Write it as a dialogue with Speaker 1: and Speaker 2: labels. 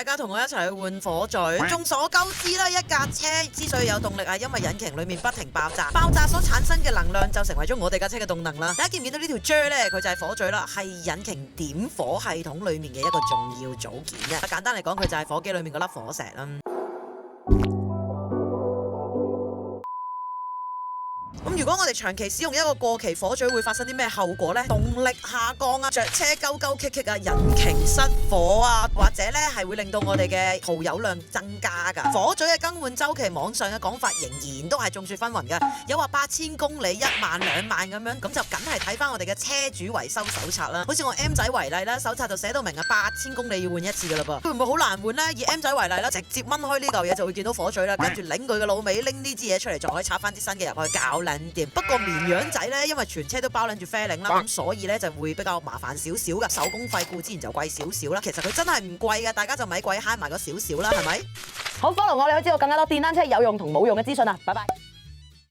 Speaker 1: 家同我一齊去換火嘴。眾所周知啦，一架車之所以有動力係因為引擎裏面不停爆炸，爆炸所產生嘅能量就成為咗我哋架車嘅動能啦。大家見唔見到呢條啫咧？佢就係火嘴啦，係引擎點火系統裏面嘅一個重要組件嘅。簡單嚟講，佢就係火機裏面嗰粒火石啦。咁如果我哋長期使用一個過期火嘴，會發生啲咩後果呢？動力下降啊，着車鳩鳩棘棘啊，引擎失火啊，或者咧係會令到我哋嘅耗油量增加噶。火嘴嘅更換周期，網上嘅講法仍然都係眾說紛紜噶。有話8000公里、1萬、2萬咁樣，咁就梗係睇翻我哋嘅車主維修手冊啦。好似我 M 仔為例啦，手冊就寫到明啊，8000公里要換一次噶啦噃。會唔會好難換呢？以 M 仔為例啦，直接掹開呢嚿嘢就會見到火嘴啦，跟住擰佢嘅老尾，拎呢支嘢出嚟，就可以插翻支新嘅入去搞撚掂。不過綿羊仔咧，因為全車都包撚住啡領啦，咁所以咧就會比較麻煩少少噶。手工費固之然就貴少少啦，其實佢真係唔貴噶，大家就咪貴慳埋嗰少少啦，係咪？
Speaker 2: 好 follow 我，你可以知道更加多電單車有用同冇用嘅資訊啊！拜拜。